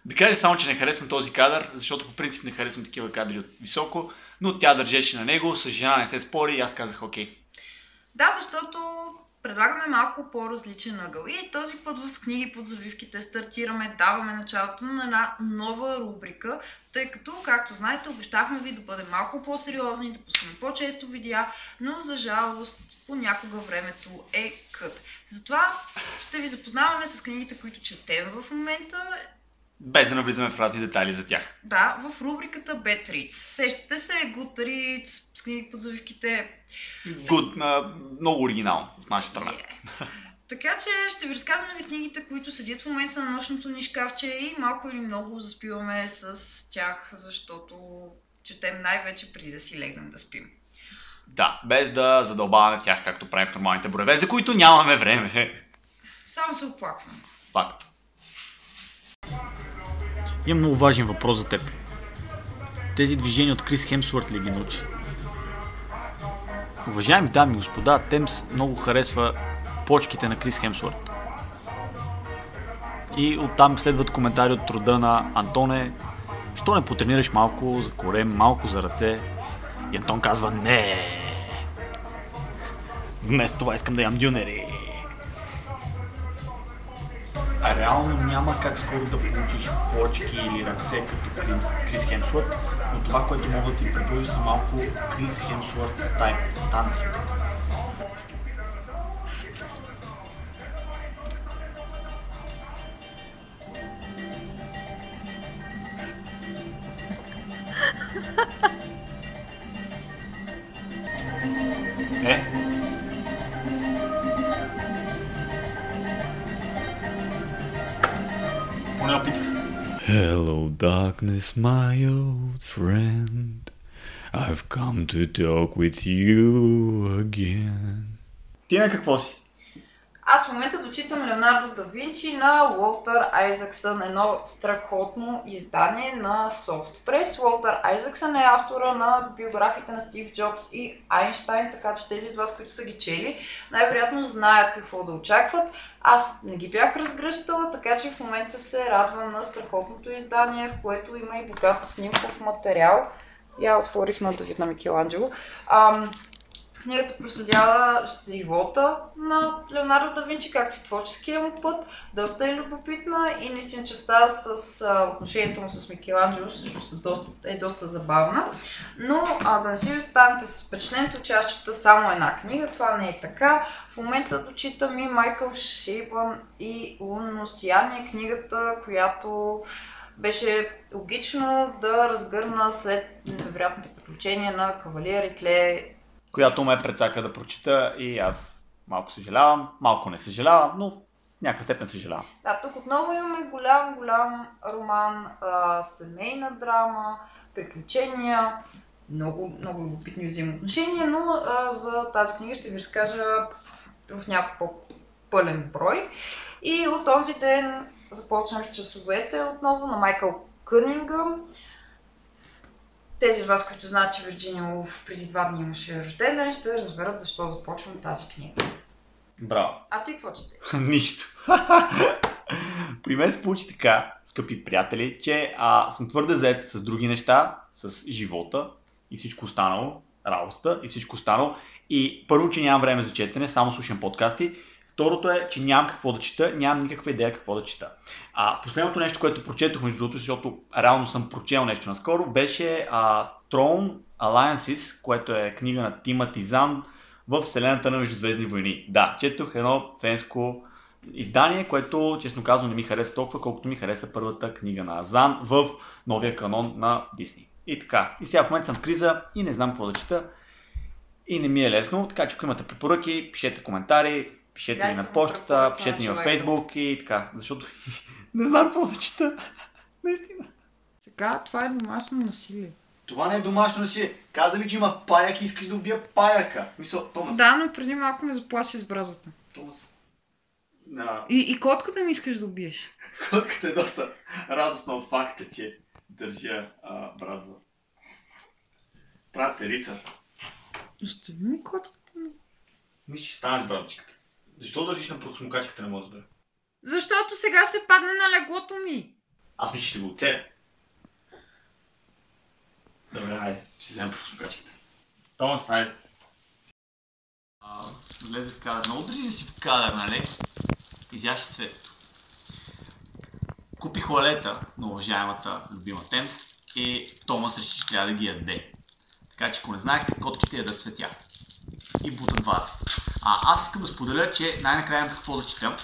Да кажа само, че не харесвам този кадър, защото по принцип не харесвам такива кадри от високо, но тя държеше на него, с жена не се спори и аз казах окей. Да, защото предлагаме малко по-различен ъгъл. И този път в книги под завивките стартираме, даваме началото на една нова рубрика, тъй като, както знаете, обещахме ви да бъдем малко по-сериозни, да пускаме по-често видеа, но за жалост понякога времето е кът. Затова ще ви запознаваме с книгите, които четем в момента. Без да навлизаме в разни детайли за тях. Да, в рубриката Bad Reads. Сещате се, Good Reads, с книги под завивките. Good, много оригинално от наша страна. Така че ще ви разказваме за книгите, които седят в момента на нощното ни шкафче и малко или много заспиваме с тях, защото четем най-вече преди да си легнем да спим. Да, без да задълбаваме в тях, както правим в нормалните бораве, за които нямаме време. Само се оплаквам. Факт. Имам много важен въпрос за теб. Тези движения от Крис Хемсуърт ли ги научи? Уважаеми дами и господа, Темс много харесва почките на Крис Хемсуърт. И оттам следват коментари от труда на Антоне. Що не потренираш малко за корем, малко за ръце? И Антон казва не. Вместо това искам да ям дюнери. А реално няма как скоро да получиш почки или ръце като Крис Хемсуърт, но това, което мога да ти предложи са малко Крис Хемсуърт тайп танци. Hello darkness, my old friend. I've come to talk with you again. Ти на какво си? Аз в момента дочитам Леонардо да Винчи на Уолтър Айзаксън, едно страхотно издание на Софтпрес. Уолтър Айзаксън е автора на биографиите на Стив Джобс и Айнщайн, така че тези от вас, които са ги чели, най-вероятно знаят какво да очакват. Аз не ги бях разгръщала, така че в момента се радвам на страхотното издание, в което има и богат снимков материал. Я отворих на Давид на Микеланджело. Книгата проследява живота на Леонардо да Винчи, както и творческия му път. Доста е любопитна и наистина частта с отношението му с Микеланджело всъщност е доста забавна. Но да не си останете с впечатлението, че аз чета само една книга, това не е така. В момента дочитам и Майкъл Шейбън и Лунно сияние, книгата, която беше логично да разгърна след невероятните приключения на кавалия Рикле, която ме прецака да прочита и аз малко съжалявам, малко не съжалявам, но в някаква степен съжалявам. Да, тук отново имаме голям роман, семейна драма, приключения, много любопитни взаимоотношения, но за тази книга ще ви разкажа в някакъв по-пълен брой. И от този ден започнем с часовете отново на Майкъл Кънингъм. Тези от вас, които знаят, че Вирджиния Улф преди 2 дни имаше рожден ден, ще разберат защо започвам тази книга. Браво. А ти какво чете? Нищо. При мен се получи така, скъпи приятели, че съм твърде заед с други неща, с живота и всичко останало, работата и всичко останало. И първо, че нямам време за четене, само слушам подкасти. Второто е, че нямам какво да чета, нямам никаква идея какво да чета. Последното нещо, което прочетох между другото, защото реално съм прочел нещо наскоро, беше Throne Alliances, което е книга на Тимати Зан в вселената на Междузвездни войни. Да, четох едно фенско издание, което честно казвам не ми хареса толкова, колкото ми хареса първата книга на Зан в новия канон на Дисни. И така. И сега в момента съм в криза и не знам какво да чета. И не ми е лесно, така че ако имате препоръки, пишете коментари, пишете ни на почтата, пишете ни във Фейсбук и така, защото не знам какво да чета. Наистина. Сега това е домашно насилие. Това не е домашно насилие. Каза ми, че има паяк и искаш да убия паяка. Мисъл, Томас. Да, но преди малко ме заплаши с бразвата. Томас. И котката ми искаш да убиеш. Котката е доста радостна от факта, че държа брадва. Правят рицар. Остави ми котката ми. Мисля, че стана с брадвичката. Защо държиш на прахосмукачката, не мога да разбера? Защото сега ще падне на леглото ми. Аз мисля, че ще го оцеля. Добре, хайде, ще вземем по слухачките. Томас, хайде. Влезе в кадър. Много държи да си в кадър, нали? Изящи цветето. Купих лалета на уважаемата любима Темс и Томас реши, че трябва да ги яде. Така че, ако не знаехте, котките ядат цветя. И бутат вази. Аз искам да споделя, че най-накрая имам какво да чета.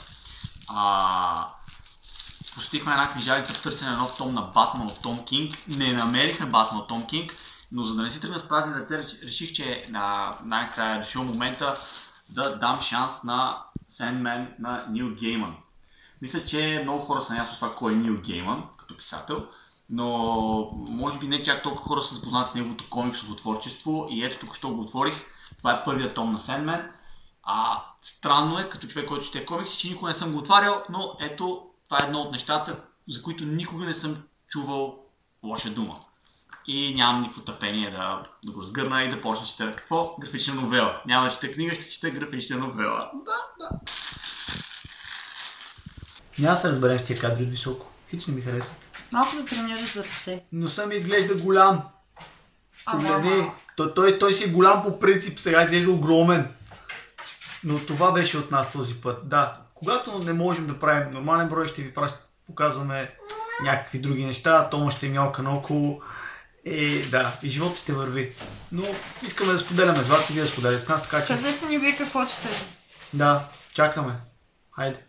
Посетихме една книжалица в търсене на нов том на Батман от Том Кинг. Не намерихме Батман от Том Кинг, но за да не си тръгна с празни ръце, реших, че най-накрая е дошъл момента да дам шанс на Sandman на Нил Гейман. Мисля, че много хора са наясно с това кой е Нил Гейман като писател, но може би не чак толкова хора са запознати с неговото комиксово творчество и ето тук що го отворих. Това е първият том на Sandman. Странно е, като човек, който чете комикси, че никога не съм го отварял, но ето това е едно от нещата, за които никога не съм чувал лоша дума. И нямам никакво търпение да го разгърна и да почна чета. Какво? Графична новела. Няма да чета книга, ще чета графична новела. Да. Няма да се разберем с тия кадри от високо. Хич не ми харесва. Малко да тренираш за ръце. Носа ми изглежда голям. Погледни, той си голям по принцип, сега изглежда огромен. Но това беше от нас този път. Да, когато не можем да правим нормален брой, ще ви показваме някакви други неща. Тома ще мялка наоколо. И животът ще върви. Но искаме да споделяме с вас и вие да споделяте с нас, така че... Казете ни вие какво четете. Да, чакаме. Хайде.